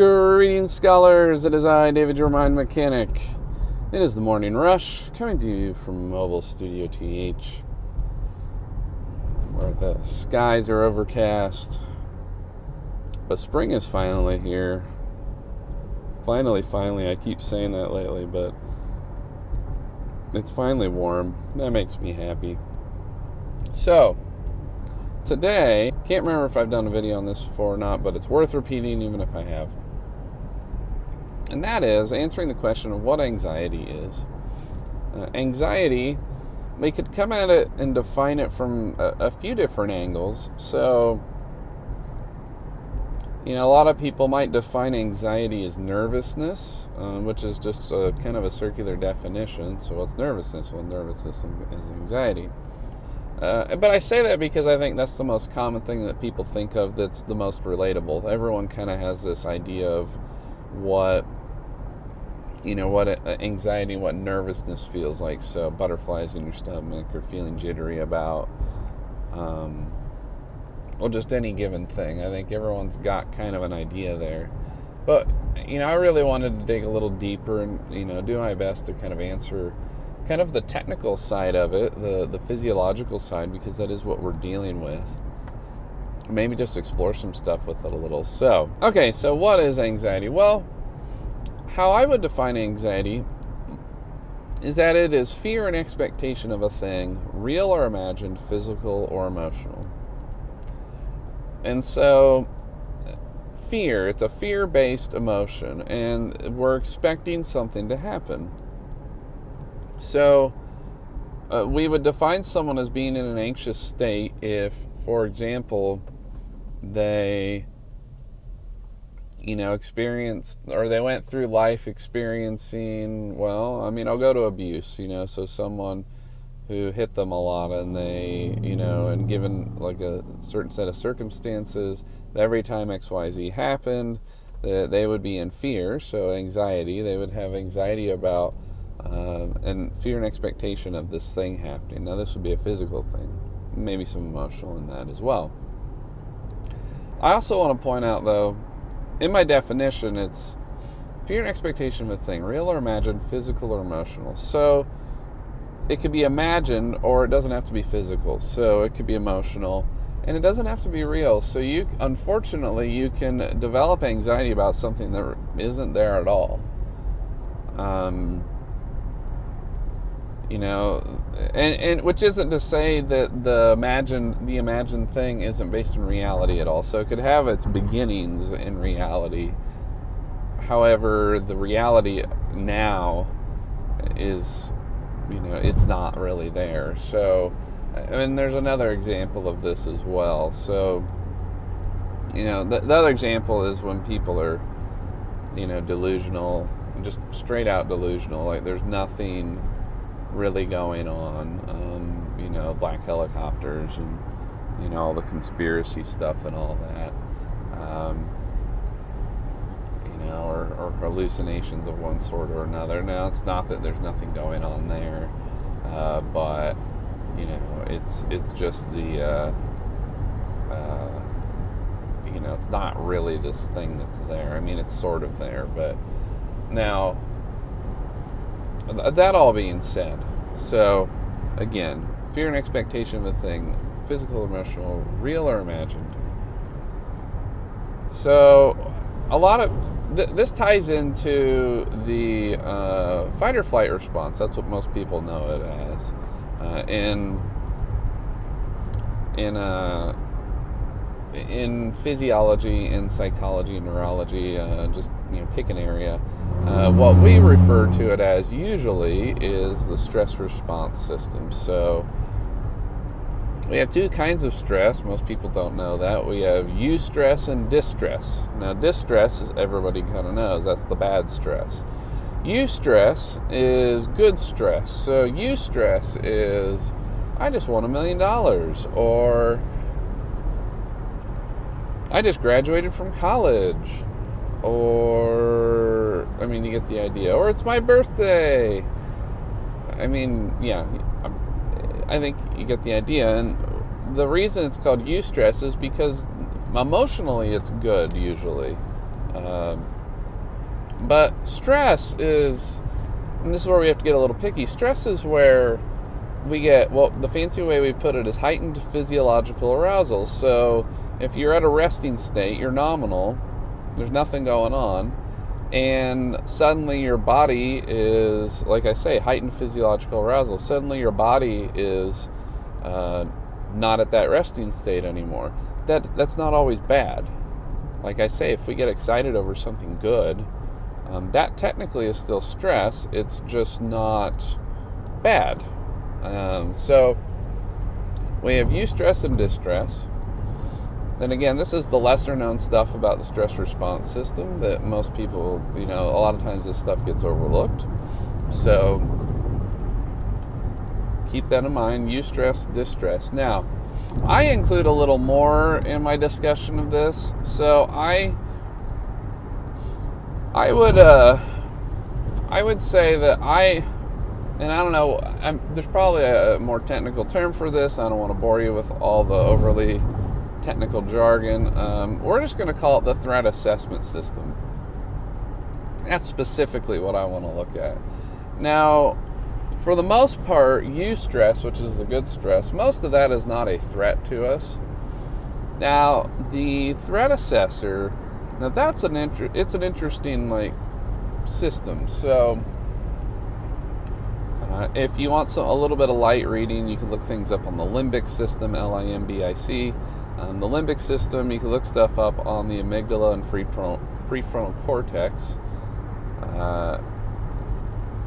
Greetings, scholars. It is I, David, your mind mechanic. It is the morning rush, coming to you from Mobile Studio TH, where the skies are overcast, but spring is finally here. Finally, I keep saying that lately, but it's finally warm. That makes me happy. So, today, can't remember if I've done a video on this before or not, but it's worth repeating even if I have. And that is answering the question of what anxiety is. Anxiety, we could come at it and define it from a few different angles. So, a lot of people might define anxiety as nervousness, which is just a kind of a circular definition. So what's nervousness? Well, nervousness is anxiety. But I say that because I think that's the most common thing that people think of that's the most relatable. Everyone kind of has this idea of what anxiety, what nervousness feels like. So butterflies in your stomach or feeling jittery about, just any given thing. I think everyone's got kind of an idea there. But, I really wanted to dig a little deeper and, do my best to kind of answer kind of the technical side of it, the physiological side, because that is what we're dealing with. Maybe just explore some stuff with it a little. So what is anxiety? Well, how I would define anxiety is that it is fear and expectation of a thing, real or imagined, physical or emotional. And so, fear, it's a fear-based emotion, and we're expecting something to happen. So, we would define someone as being in an anxious state if, for example, they experienced, or they went through life experiencing, I'll go to abuse, so someone who hit them a lot, and they, and given like a certain set of circumstances, every time XYZ happened, they would be in fear, so anxiety, they would have anxiety about, and fear and expectation of this thing happening. Now this would be a physical thing, maybe some emotional in that as well. I also want to point out, though, in my definition, it's fear and expectation of a thing, real or imagined, physical or emotional. So it could be imagined, or it doesn't have to be physical. So it could be emotional, and it doesn't have to be real. So unfortunately, you can develop anxiety about something that isn't there at all. And which isn't to say that the imagined thing isn't based in reality at all. So it could have its beginnings in reality. However, the reality now is, it's not really there. So, and there's another example of this as well. So, the other example is when people are, delusional, just straight out delusional. Like there's nothing really going on, black helicopters and, all the conspiracy stuff and all that, or hallucinations of one sort or another. Now, it's not that there's nothing going on there, but, it's just the, it's not really this thing that's there. I mean, it's sort of there, but now, that all being said, so again, fear and expectation of a thing, physical, emotional, real or imagined. So a lot of this ties into the fight or flight response. That's what most people know it as. In physiology, in psychology, neurology, just pick an area. What we refer to it as usually is the stress response system. So we have two kinds of stress. Most people don't know that. We have eustress and distress. Now, distress, as everybody kind of knows, that's the bad stress. Eustress is good stress. So eustress is, I just won $1 million, or I just graduated from college, or, you get the idea, or it's my birthday. I think you get the idea, and the reason it's called eustress is because emotionally it's good, usually. But stress is, and this is where we have to get a little picky, stress is where we get, well, the fancy way we put it is heightened physiological arousal. So if you're at a resting state, you're nominal, there's nothing going on, and suddenly your body is, like I say, heightened physiological arousal. Suddenly your body is not at that resting state anymore. That's not always bad. Like I say, if we get excited over something good, that technically is still stress. It's just not bad. So we have eustress and distress. And again, this is the lesser known stuff about the stress response system that most people, a lot of times this stuff gets overlooked. So keep that in mind, eustress, distress. Now, I include a little more in my discussion of this. So I would say that and I don't know, there's probably a more technical term for this. I don't want to bore you with all the overly technical jargon. We're just going to call it the threat assessment system. That's specifically what I want to look at. Now, for the most part, eustress, which is the good stress, most of that is not a threat to us. Now, the threat assessor, now that's it's an interesting system. So if you want a little bit of light reading, you can look things up on the limbic system, LIMBIC. The limbic system, you can look stuff up on the amygdala and prefrontal cortex.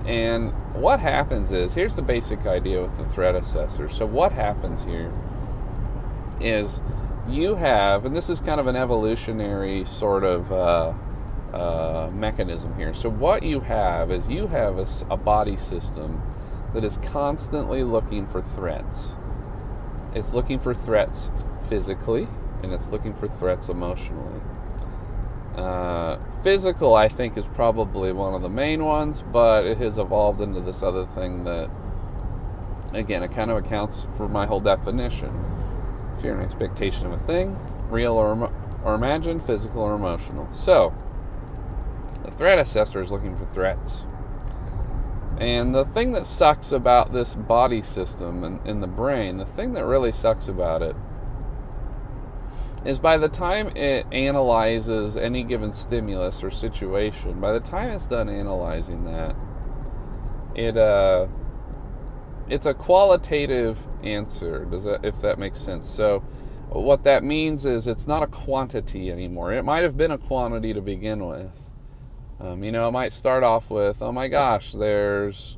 And what happens is, here's the basic idea with the threat assessor. So what happens here is you have, and this is kind of an evolutionary sort of mechanism here. So what you have is you have a body system that is constantly looking for threats. It's looking for threats physically, and it's looking for threats emotionally. Physical, I think, is probably one of the main ones, but it has evolved into this other thing that, again, it kind of accounts for my whole definition. Fear and expectation of a thing, real or imagined, physical or emotional. So, the threat assessor is looking for threats. And the thing that sucks about this body system in the brain, the thing that really sucks about it, is by the time it analyzes any given stimulus or situation, by the time it's done analyzing that, it's a qualitative answer, if that makes sense. So what that means is it's not a quantity anymore. It might have been a quantity to begin with. It might start off with, oh my gosh, there's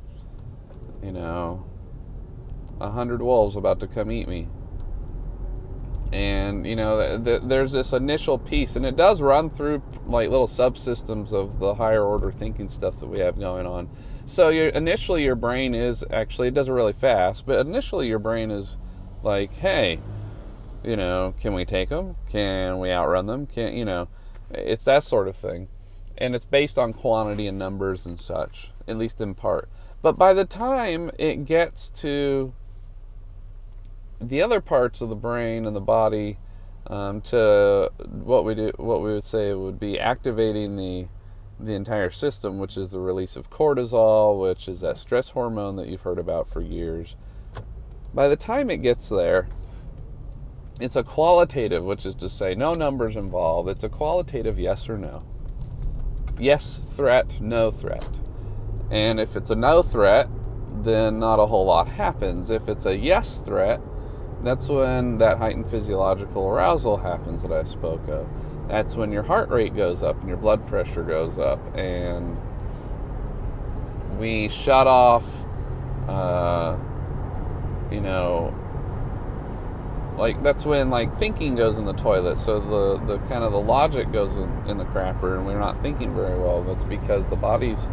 100 wolves about to come eat me. And, there's this initial piece, and it does run through little subsystems of the higher order thinking stuff that we have going on. So initially your brain is actually, it does it really fast, but initially your brain is like, hey, can we take them? Can we outrun them? It's that sort of thing. And it's based on quantity and numbers and such, at least in part. But by the time it gets to the other parts of the brain and the body, to what we would say would be activating the entire system, which is the release of cortisol, which is that stress hormone that you've heard about for years. By the time it gets there, it's a qualitative, which is to say no numbers involved. It's a qualitative yes or no. Yes threat, no threat. And if it's a no threat, then not a whole lot happens. If it's a yes threat, that's when that heightened physiological arousal happens that I spoke of. That's when your heart rate goes up and your blood pressure goes up, and we shut off, that's when thinking goes in the toilet. So the kind of the logic goes in the crapper, and we're not thinking very well. That's because the body's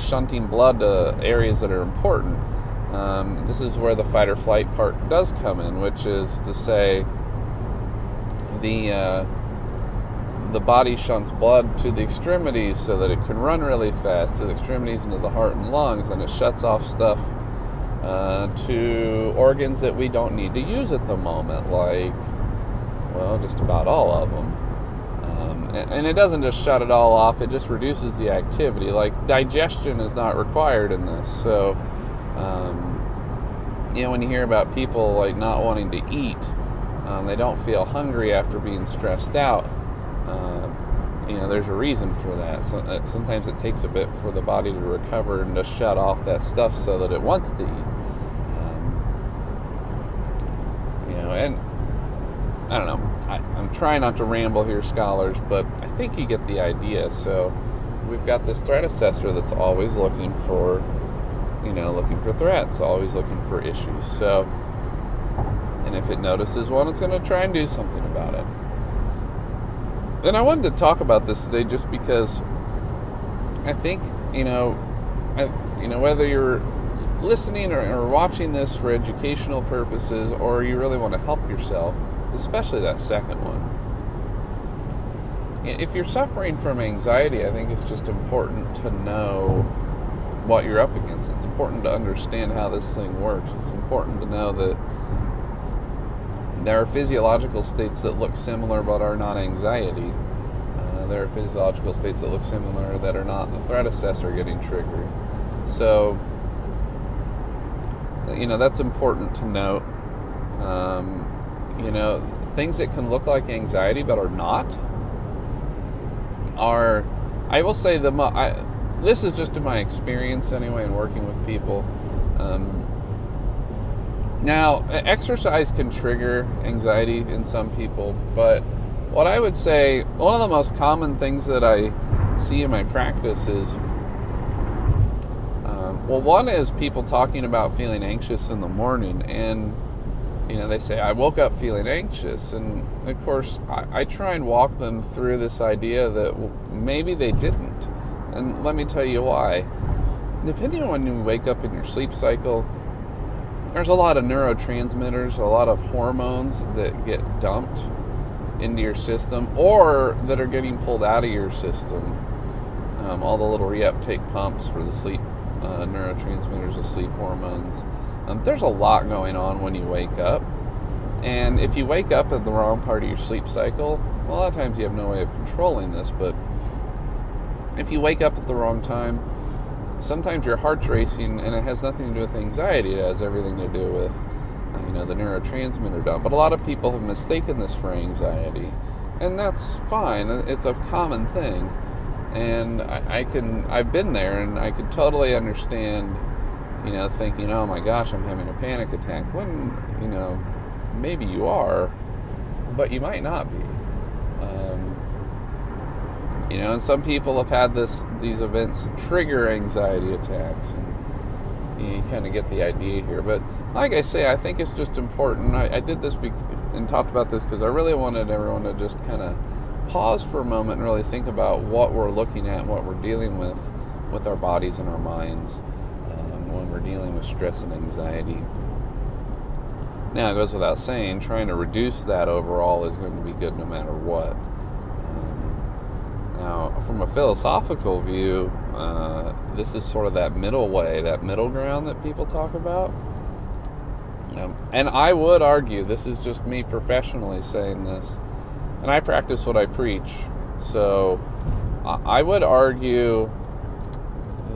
shunting blood to areas that are important. This is where the fight or flight part does come in, which is to say the body shunts blood to the extremities so that it can run really fast to the extremities into the heart and lungs, and it shuts off stuff to organs that we don't need to use at the moment, just about all of them. And it doesn't just shut it all off, it just reduces the activity. Like, digestion is not required in this. So, when you hear about people like not wanting to eat, they don't feel hungry after being stressed out. There's a reason for that. So sometimes it takes a bit for the body to recover and to shut off that stuff so that it wants to eat. And I don't know. I'm trying not to ramble here, scholars, but I think you get the idea. So we've got this threat assessor that's always looking for threats, always looking for issues. So, and if it notices one, it's going to try and do something about it. And I wanted to talk about this today just because I think, whether you're listening or watching this for educational purposes, or you really want to help yourself, especially that second one. If you're suffering from anxiety, I think it's just important to know what you're up against. It's important to understand how this thing works. It's important to know that there are physiological states that look similar but are not anxiety. There are physiological states that look similar that are not the threat assessor getting triggered. So, that's important to note. Things that can look like anxiety but are not are, I will say, this is just in my experience anyway in working with people. Now, exercise can trigger anxiety in some people, but what I would say, one of the most common things that I see in my practice is, one is people talking about feeling anxious in the morning, and they say, I woke up feeling anxious, and of course I try and walk them through this idea that maybe they didn't, and let me tell you why. Depending on when you wake up in your sleep cycle, there's a lot of neurotransmitters, a lot of hormones that get dumped into your system or that are getting pulled out of your system. All the little reuptake pumps for the sleep neurotransmitters, the sleep hormones. There's a lot going on when you wake up. And if you wake up at the wrong part of your sleep cycle, a lot of times you have no way of controlling this, but if you wake up at the wrong time, sometimes your heart's racing, and it has nothing to do with anxiety. It has everything to do with, the neurotransmitter dump. But a lot of people have mistaken this for anxiety, and that's fine. It's a common thing, and I've been there, and I could totally understand, thinking, oh my gosh, I'm having a panic attack. When, maybe you are, but you might not be. And some people have had these events trigger anxiety attacks, and you kind of get the idea here. But like I say, I think it's just important. I did this and talked about this because I really wanted everyone to just kind of pause for a moment and really think about what we're looking at, what we're dealing with our bodies and our minds when we're dealing with stress and anxiety. Now, it goes without saying, trying to reduce that overall is going to be good no matter what. Now, from a philosophical view, this is sort of that middle way, that middle ground that people talk about. And I would argue, this is just me professionally saying this, and I practice what I preach. So I would argue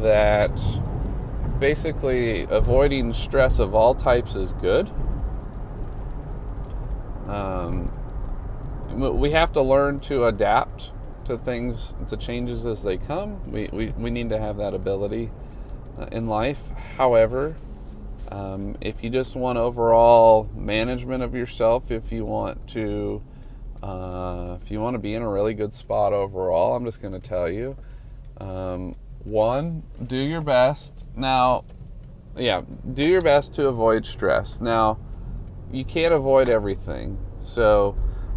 that basically avoiding stress of all types is good. We have to learn to adapt to things, to changes as they come. We need to have that ability in life. However, if you just want overall management of yourself, if you want to be in a really good spot overall, I'm just going to tell you, one, do your best. Now, do your best to avoid stress. Now, you can't avoid everything,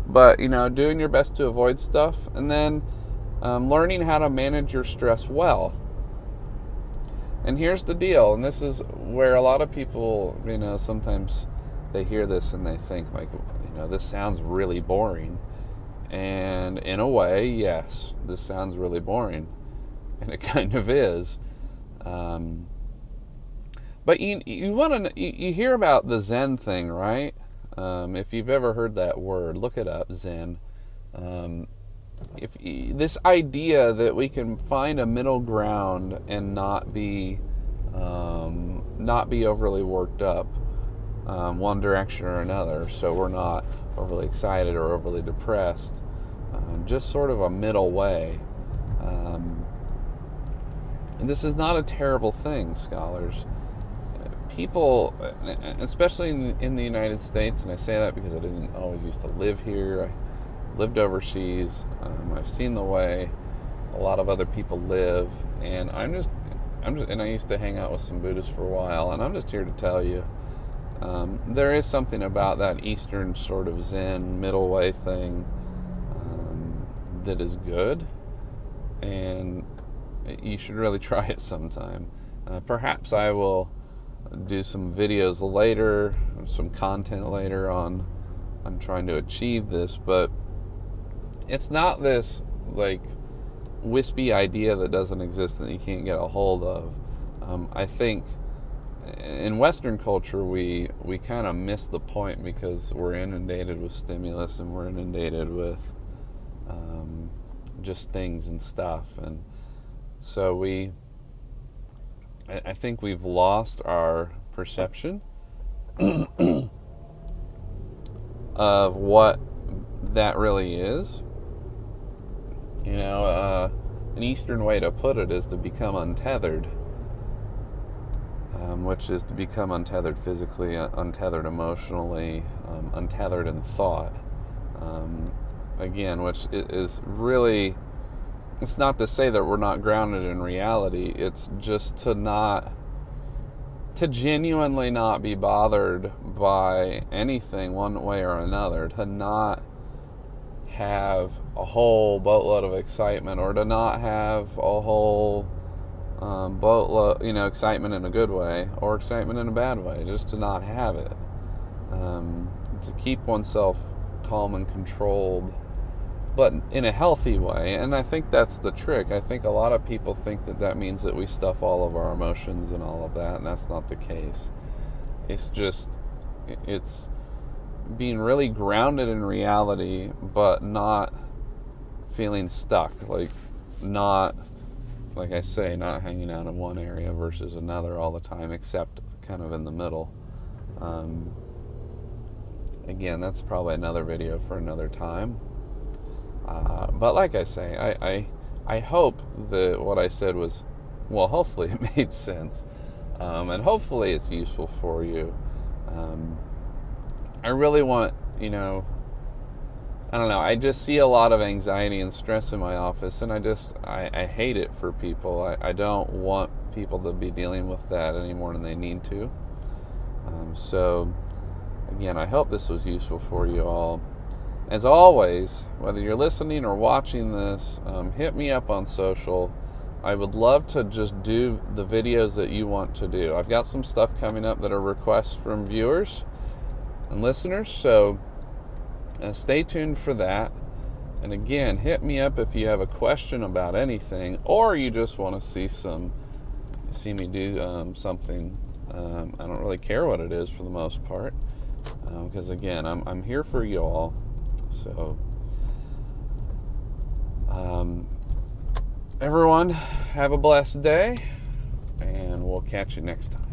but doing your best to avoid stuff, and then learning how to manage your stress well. And here's the deal, and this is where a lot of people, sometimes they hear this and they think like, this sounds really boring. And in a way, yes, this sounds really boring, and it kind of is. But you want to, you hear about the Zen thing, right? If you've ever heard that word, look it up, Zen. If this idea that we can find a middle ground and not be overly worked up one direction or another, so we're not overly excited or overly depressed. Just sort of a middle way. And this is not a terrible thing, scholars. People, especially in the United States, and I say that because I didn't always used to live here. I lived overseas. I've seen the way a lot of other people live, and and I used to hang out with some Buddhists for a while, and I'm just here to tell you, there is something about that Eastern sort of Zen middle way thing that is good, and you should really try it sometime. Perhaps I will do some videos later, some content later on trying to achieve this, but it's not this like wispy idea that doesn't exist that you can't get a hold of. I think in Western culture we kind of miss the point because we're inundated with stimulus and we're inundated with just things and stuff, and so I think we've lost our perception of what that really is. An Eastern way to put it is to become untethered, which is to become untethered physically, untethered emotionally, untethered in thought. Again, which is really, it's not to say that we're not grounded in reality, it's just to genuinely not be bothered by anything one way or another, to not have a whole boatload of excitement, or to not have a whole boatload, excitement in a good way or excitement in a bad way, just to not have it, to keep oneself calm and controlled, but in a healthy way. And I think that's the trick. I think a lot of people think that means that we stuff all of our emotions and all of that, and that's not the case. It's being really grounded in reality, but not feeling stuck, not hanging out in one area versus another all the time, except kind of in the middle. Again, that's probably another video for another time. But like I say, I hope that what I said was, well, hopefully it made sense, and hopefully it's useful for you. I really want, I don't know, I just see a lot of anxiety and stress in my office, and I hate it for people. I don't want people to be dealing with that any more than they need to. So, again, I hope this was useful for you all. As always, whether you're listening or watching this, hit me up on social. I would love to just do the videos that you want to do. I've got some stuff coming up that are requests from viewers and listeners, so stay tuned for that. And again, hit me up if you have a question about anything, or you just want to see me do something. I don't really care what it is for the most part, because again, I'm here for you all. So, everyone, have a blessed day, and we'll catch you next time.